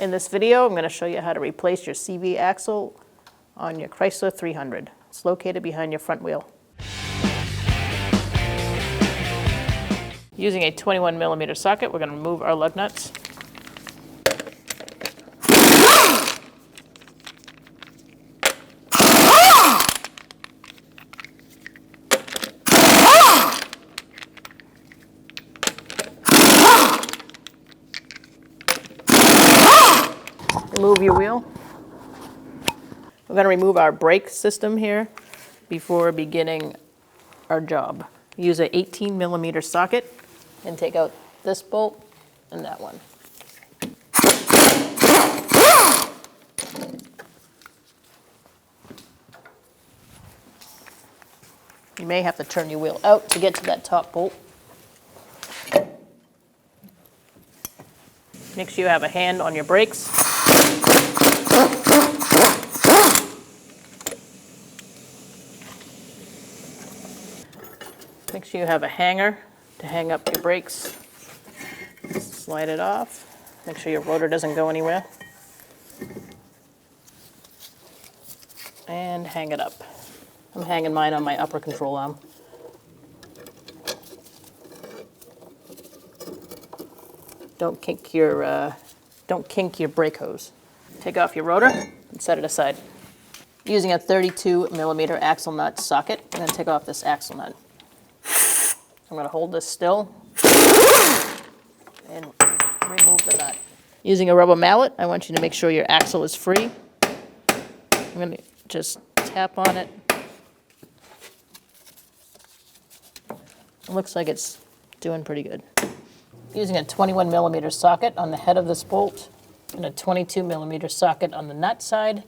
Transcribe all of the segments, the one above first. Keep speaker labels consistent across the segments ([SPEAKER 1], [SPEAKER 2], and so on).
[SPEAKER 1] In this video, I'm going to show you how to replace your CV axle on your Chrysler 300. It's located behind your front wheel. Using a 21mm socket, we're going to remove our lug nuts. Remove your wheel. We're going to remove our brake system here before beginning our job. Use an 18mm socket and take out this bolt and that one. You may have to turn your wheel out to get to that top bolt. Make sure you have a hand on your brakes. Make sure you have a hanger to hang up your brakes. Slide it off. Make sure your rotor doesn't go anywhere. And hang it up. I'm hanging mine on my upper control arm. Don't kink your brake hose. Take off your rotor and set it aside. Using a 32mm axle nut socket, I'm going to take off this axle nut. I'm going to hold this still and remove the nut. Using a rubber mallet, I want you to make sure your axle is free. I'm going to just tap on it. It looks like it's doing pretty good. Using a 21mm socket on the head of this bolt and a 22mm socket on the nut side,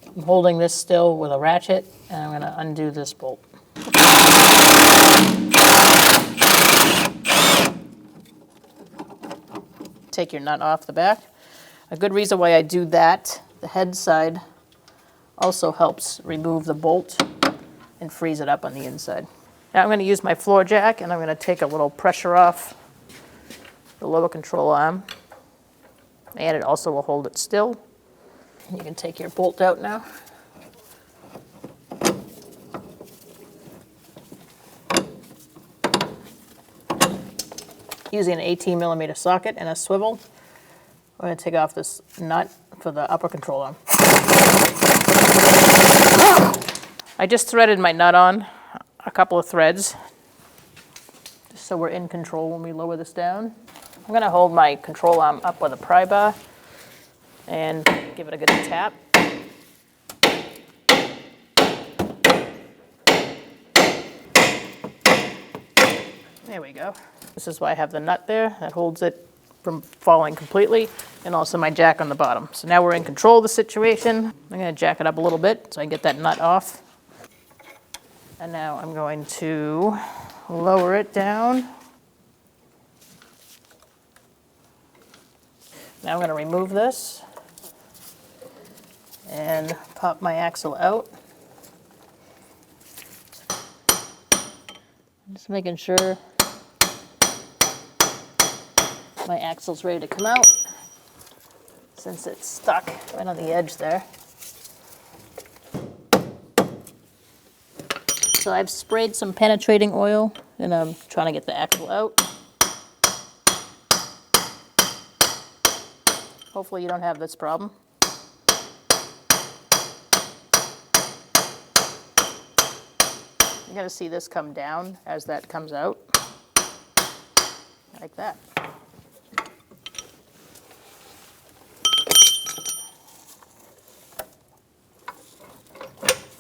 [SPEAKER 1] I'm holding this still with a ratchet, and I'm going to undo this bolt. Take your nut off the back. A good reason why I do that, the head side also helps remove the bolt and freeze it up on the inside. Now I'm going to use my floor jack, and I'm going to take a little pressure off the lower control arm, and it also will hold it still. You can take your bolt out now. Using an 18mm socket and a swivel, we're going to take off this nut for the upper control arm. I just threaded my nut on a couple of threads, just so we're in control when we lower this down. I'm going to hold my control arm up with a pry bar and give it a good tap. There we go. This is why I have the nut there. That holds it from falling completely, and also my jack on the bottom. So now we're in control of the situation. I'm going to jack it up a little bit so I can get that nut off. And now I'm going to lower it down. Now I'm going to remove this and pop my axle out. Just making sure my axle's ready to come out, since it's stuck right on the edge there. So I've sprayed some penetrating oil, and I'm trying to get the axle out. Hopefully you don't have this problem. You're going to see this come down as that comes out, like that.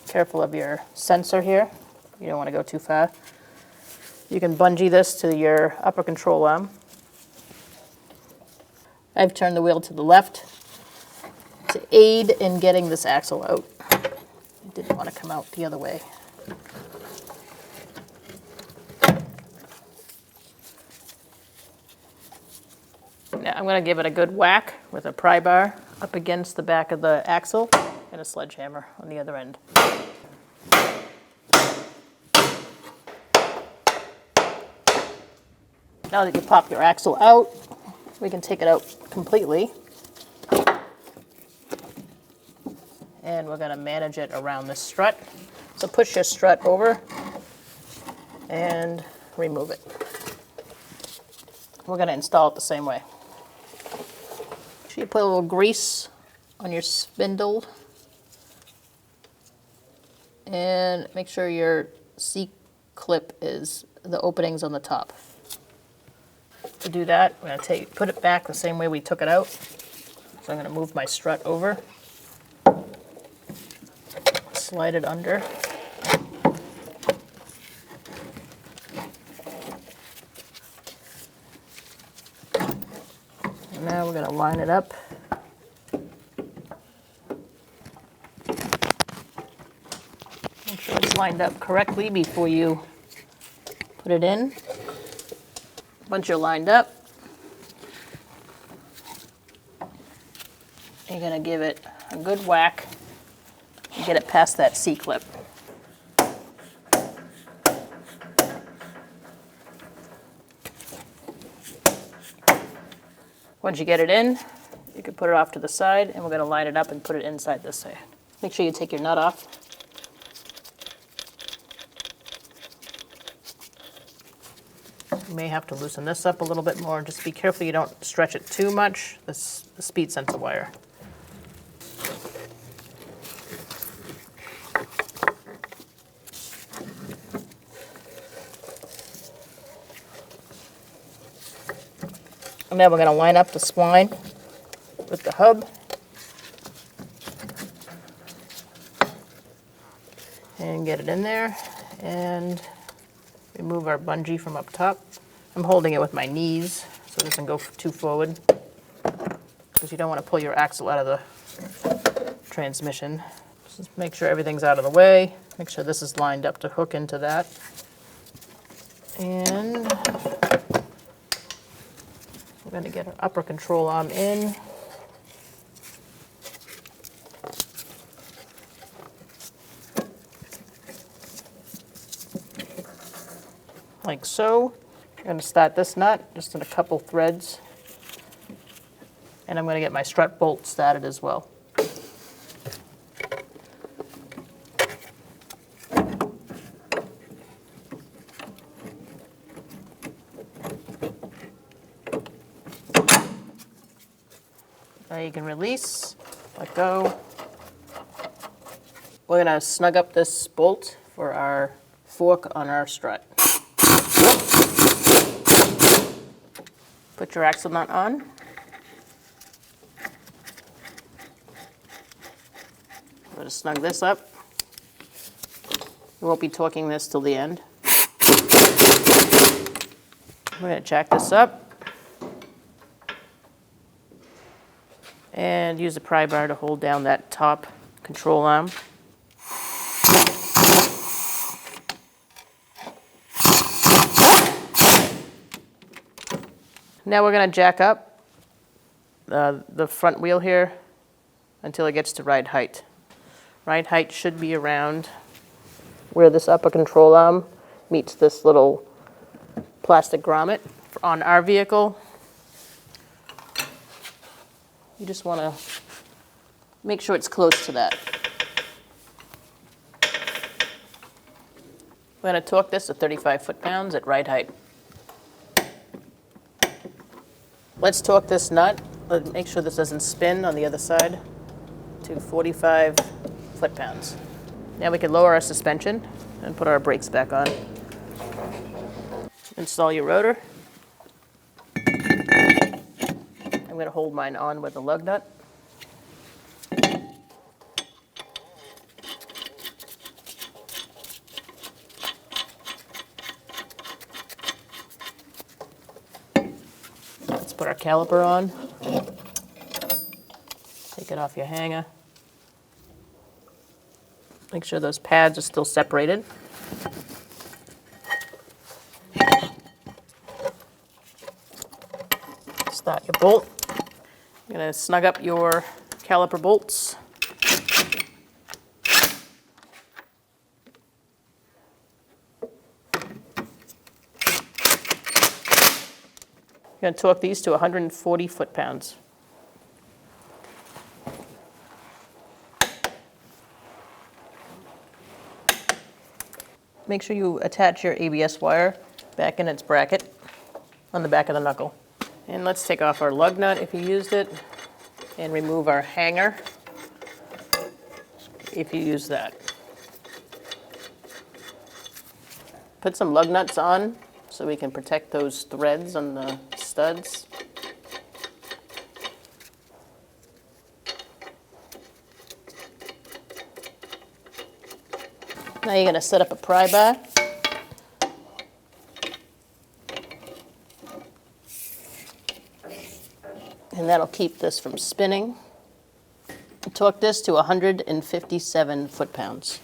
[SPEAKER 1] Careful of your sensor here. You don't want to go too far. You can bungee this to your upper control arm. I've turned the wheel to the left to aid in getting this axle out. It didn't want to come out the other way. Now I'm going to give it a good whack with a pry bar up against the back of the axle and a sledgehammer on the other end. Now that you pop your axle out, we can take it out completely. and we're going to manage it around this strut. So push your strut over and remove it. We're going to install it the same way. Make sure you put a little grease on your spindle and make sure your C-clip is the openings on the top. To do that, we're going to put it back the same way we took it out. So I'm going to move my strut over, slide it under. And now we're going to line it up. Make sure it's lined up correctly before you put it in. Once you're lined up, you're going to give it a good whack and get it past that C-clip. Once you get it in, you can put it off to the side, and we're going to line it up and put it inside this way. Make sure you take your nut off. You may have to loosen this up a little bit more. Just be careful you don't stretch it too much, the speed sensor wire. And now we're going to line up the spline with the hub. And get it in there and remove our bungee from up top. I'm holding it with my knees so it doesn't go too forward because you don't want to pull your axle out of the transmission. Just make sure everything's out of the way. Make sure this is lined up to hook into that. And we're going to get our upper control arm in. Like so. I'm going to start this nut just in a couple threads. And I'm going to get my strut bolt started as well. Now you can release, let go. We're going to snug up this bolt for our fork on our strut. Put your axle nut on. I'm going to snug this up. We won't be torquing this till the end. We're going to jack this up and use the pry bar to hold down that top control arm. Now we're going to jack up the front wheel here until it gets to ride height. Ride height should be around where this upper control arm meets this little plastic grommet. On our vehicle, you just want to make sure it's close to that. We're going to torque this to 35 foot-pounds at ride height. Let's torque this nut. Let's make sure this doesn't spin on the other side to 45 foot-pounds. Now we can lower our suspension and put our brakes back on. Install your rotor. I'm going to hold mine on with the lug nut. Let's put our caliper on. Take it off your hanger. Make sure those pads are still separated. Start your bolt. I'm going to snug up your caliper bolts. I'm going to torque these to 140 foot-pounds. make sure you attach your ABS wire back in its bracket on the back of the knuckle. And let's take off our lug nut if you used it, and remove our hanger if you use that. Put some lug nuts on so we can protect those threads on the studs. Now you're going to set up a pry bar. And that'll keep this from spinning. Torque this to 157 foot-pounds.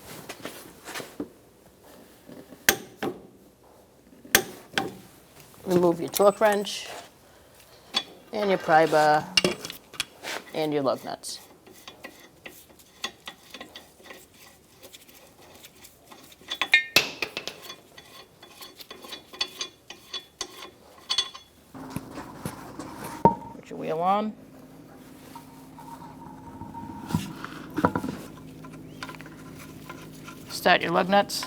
[SPEAKER 1] Remove your torque wrench and your pry bar and your lug nuts. Put your wheel on. Start your lug nuts.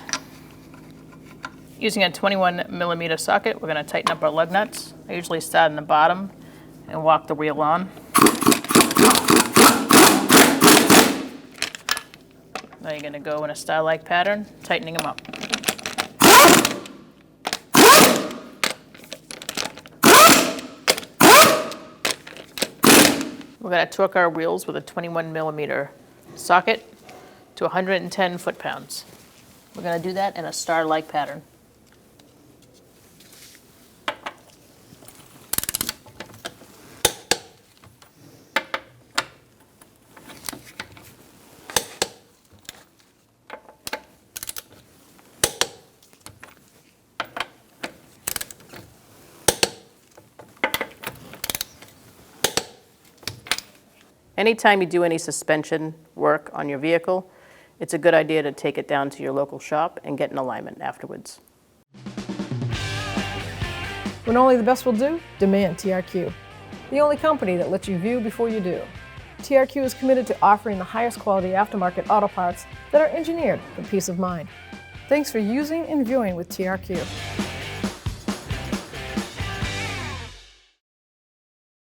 [SPEAKER 1] Using a 21mm socket, we're going to tighten up our lug nuts. I usually start in the bottom and walk the wheel on. Now you're going to go in a star-like pattern, tightening them up. We're going to torque our wheels with a 21mm socket to 110 foot-pounds. We're going to do that in a star-like pattern. Anytime you do any suspension work on your vehicle, it's a good idea to take it down to your local shop and get an alignment afterwards.
[SPEAKER 2] When only the best will do, demand TRQ. The only company that lets you view before you do. TRQ is committed to offering the highest quality aftermarket auto parts that are engineered for peace of mind. Thanks for using and viewing with TRQ.